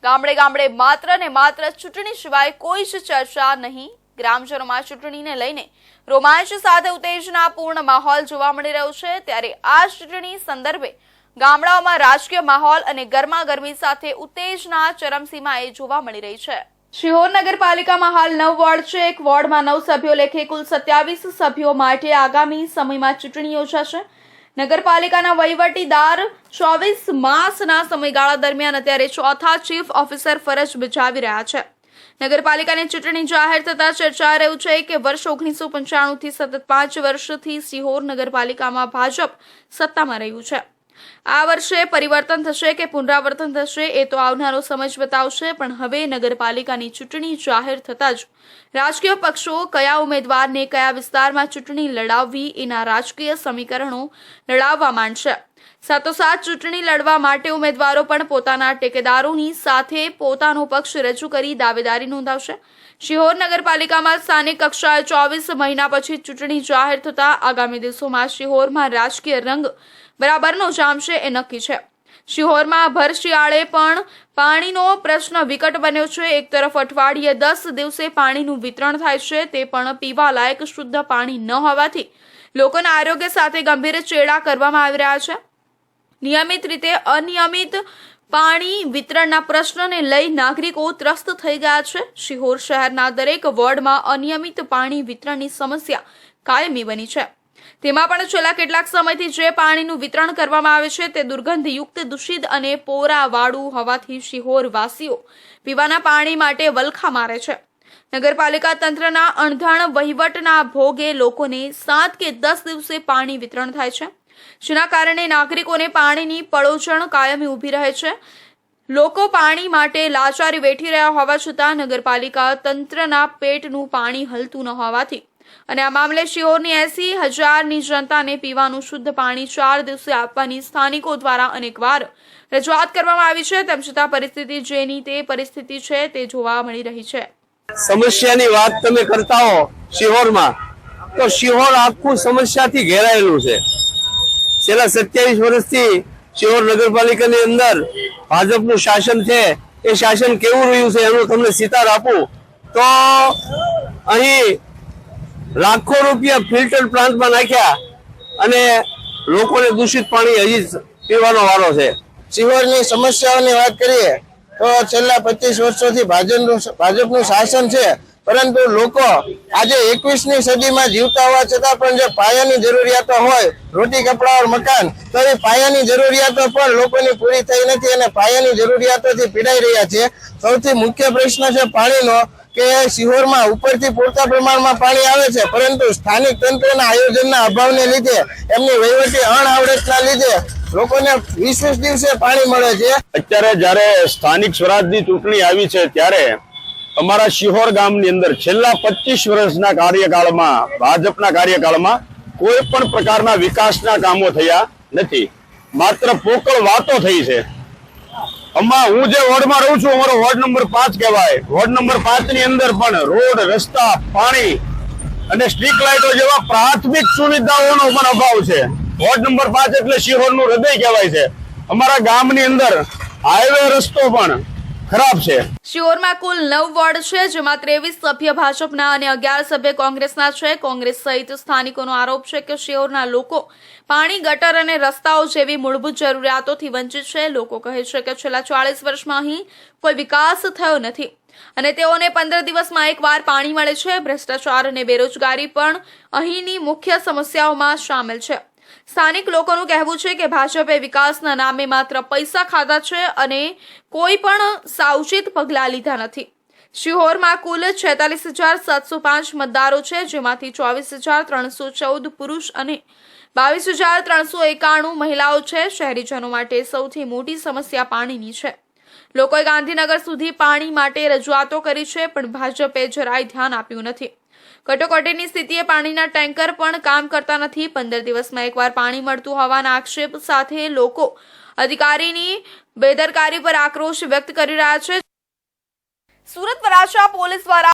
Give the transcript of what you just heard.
ગામડે ગામડે માત્ર ને માત્ર ચૂંટણી સિવાય કોઈ જ ચર્ચા નહીં। ગ્રામજનોમાં ચૂંટણીને લઈને રોમાંચ સાથે ઉત્તેજનાપૂર્ણ માહોલ જોવા મળી રહ્યો છે। ત્યારે આ ચૂંટણી સંદર્ભે ગામડાઓમાં રાજકીય માહોલ અને ગરમાગરમી સાથે ઉત્તેજના ચરમસીમાએ જોવા મળી રહી છે। શિહોર નગરપાલિકામાં હાલ 9 વોર્ડ છે। એક વોર્ડમાં 9 સભ્યો લેખે કુલ 27 સભ્યો માટે આગામી સમયમાં ચૂંટણી યોજાશે। નગરપાલિકાના વહીવટીદાર 24 માસના સમયગાળા દરમિયાન અત્યારે ચોથા ચીફ ઓફિસર ફરજ બજાવી રહ્યા છે। નગરપાલિકાની ચૂંટણી જાહેર થતા ચર્ચાઈ રહ્યું છે કે વર્ષ 1995 થી સતત 5 વર્ષથી શિહોર નગરપાલિકામાં ભાજપ સત્તામાં રહ્યું છે। આ વર્ષે પરિવર્તન થશે કે પુનરાવર્તન થશે એ તો આવનારો સમય જ બતાવશે। પણ હવે નગરપાલિકાની ચૂંટણી જાહેર થતા જ રાજકીય પક્ષો કયા ઉમેદવારને કયા વિસ્તારમાં ચૂંટણી લડાવવી એના રાજકીય સમીકરણો લડાવવા માંડશે। સાથોસાથ ચૂંટણી લડવા માટે ઉમેદવારો પણ પોતાના ટેકેદારોની સાથે પોતાનો પક્ષ રજૂ કરી દાવેદારી નોંધાવશે। શિહોર નગરપાલિકામાં સ્થાનિક કક્ષાએ 24 મહિના પછી ચૂંટણી જાહેર થતા આગામી દિવસોમાં શિહોરમાં રાજકીય રંગ બરાબરનો જામશે એ નક્કી છે। શિહોરમાં ભર શિયાળે પણ પાણીનો પ્રશ્ન વિકટ બન્યો છે। એક તરફ અઠવાડિયે 10 દિવસે પાણીનું વિતરણ થાય છે, તે પણ પીવા લાયક શુદ્ધ પાણી ન હોવાથી લોકોના આરોગ્ય સાથે ગંભીર ચેડા કરવામાં આવી રહ્યા છે। નિયમિત રીતે અનિયમિત પાણી વિતરણના પ્રશ્નને લઈ નાગરિકો ત્રસ્ત થઈ ગયા છે। શિહોર શહેરના દરેક વોર્ડમાં અનિયમિત પાણી વિતરણની સમસ્યા કાયમી બની છે। તેમાં પણ છેલ્લા કેટલાક સમયથી જે પાણીનું વિતરણ કરવામાં આવે છે તે દુર્ગંધયુક્ત, દૂષિત અને પોરાવાળું હોવાથી શિહોર વાસીઓ પીવાના પાણી માટે વલખા મારે છે। નગરપાલિકા તંત્રના અણધાણ વહીવટના ભોગે લોકોને 7 કે 10 દિવસે પાણી વિતરણ થાય છે, જેના કારણે નાગરિકોને પાણીની પડોજણ કાયમી ઊભી રહે છે। લોકો પાણી માટે લાચારી વેઠી રહ્યા હોવા છતાં નગરપાલિકા તંત્રના પેટનું પાણી હલતું ન હોવાથી અને આ મામલે શિહોરની 80,000ની જનતાને પીવાનું શુદ્ધ પાણી 4 દિવસે આપવાની સ્થાનિકો દ્વારા અનેકવાર રજૂઆત કરવામાં આવી છે। તેમ છતાં પરિસ્થિતિ જેની તે પરિસ્થિતિ છે તે જોવા મળી રહી છે। સમસ્યાની વાત તમે કરતા હો શિહોરમાં, તો શિહોર આખું સમસ્યાથી ઘેરાયેલું છે। છેલ્લા 27 વર્ષથી શિહોર નગરપાલિકાની અંદર ભાજપનું શાસન છે। એ શાસન કેવું રહ્યું છે એનું તમને સિતાર આપું તો અહીં લાખો રૂપિયા ફિલ્ટર પ્લાન્ટમાં નાખ્યા અને લોકોને દૂષિત પાણી હજી પીવાનો વારો છે। શિહોરની સમસ્યાઓની વાત કરીએ તો છેલ્લા 25 વર્ષોથી ભાજપનું શાસન છે, પરંતુ લોકો આજે 21મી સદીમાં જીવતા હોવા છતાં પણ જે પાયાની જરૂરિયાતો હોય, રોટી, કપડા और મકાન, તો એ પાયાની જરૂરિયાતો પણ લોકોની પૂરી થઈ નથી અને પાયાની જરૂરિયાતોથી પીડાઈ રહ્યા છે। સૌથી મુખ્ય પ્રશ્ન છે પાણીનો, કે શિહોરમાં ઉપરથી પૂરતા પ્રમાણમાં પાણી આવે છે, પરંતુ સ્થાનિક તંત્રના આયોજનના અભાવને લીધે, એમની વહીવટી અણઆવડતના લીધે લોકોને 20 દિવસે પાણી મળે છે। અત્યારે જ્યારે સ્થાનિક સ્વરાજની ચૂંટણી આવી છે ત્યારે અમારા શિહોર ગામની અંદર છેલ્લા 25 વર્ષના કાર્યકાળમાં ભાજપના કાર્યકાળમાં કોઈ પણ પ્રકારના વિકાસના કામો થયા નથી, માત્ર પોકળ વાતો થઈ છે। હું જે વોર્ડમાં રહું છું, અમારો વોર્ડ નંબર 5 કહેવાય। વોર્ડ નંબર 5 ની અંદર પણ રોડ, રસ્તા, પાણી અને સ્ટ્રીટ લાઇટો જેવા પ્રાથમિક સુવિધાઓનો પણ અભાવ છે। વોર્ડ નંબર 5 એટલે શિહોરનું હૃદય કહેવાય છે। અમારા ગામની અંદર હાઈવે રસ્તો પણ ખરાબ છે। શિહોરમાં કુલ 9 વોર્ડ છે, જેમાં 23 સભ્ય ભાજપના અને 11 સભ્ય કોંગ્રેસના છે। કોંગ્રેસ સહિત સ્થાનિકોનો આરોપ છે કે શિહોરના લોકો પાણી, ગટર અને રસ્તાઓ જેવી મૂળભૂત જરૂરિયાતોથી વંચિત છે। લોકો કહે છે કે છેલ્લા 40 વર્ષમાં અહીં કોઈ વિકાસ થયો નથી અને તેઓને 15 દિવસમાં એકવાર પાણી મળે છે। ભ્રષ્ટાચાર અને બેરોજગારી પણ અહીંની મુખ્ય સમસ્યાઓમાં સામેલ છે। સ્થાનિક લોકોનું કહેવું છે કે ભાજપે વિકાસના નામે માત્ર પૈસા ખાધા છે અને કોઈ પણ સાવચેત પગલાં લીધા નથી। શિહોરમાં કુલ 46,705 મતદારો છે, જેમાંથી 24,314 પુરુષ અને 22,391 મહિલાઓ છે। શહેરીજનો માટે સૌથી મોટી સમસ્યા પાણીની છે। લોકોએ ગાંધીનગર સુધી પાણી માટે રજૂઆતો કરી છે, પણ ભાજપે જરાય ધ્યાન આપ્યું નથી। કટોકટીની સ્થિતિએ પાણીના ટેન્કર પણ કામ કરતા નથી। 15 દિવસમાં એકવાર પાણી મળતું હોવાના આક્ષેપ સાથે લોકો અધિકારીની બેદરકારી પર આક્રોશ વ્યક્ત કરી રહ્યા છે। સુરત વરાછા પોલીસ દ્વારા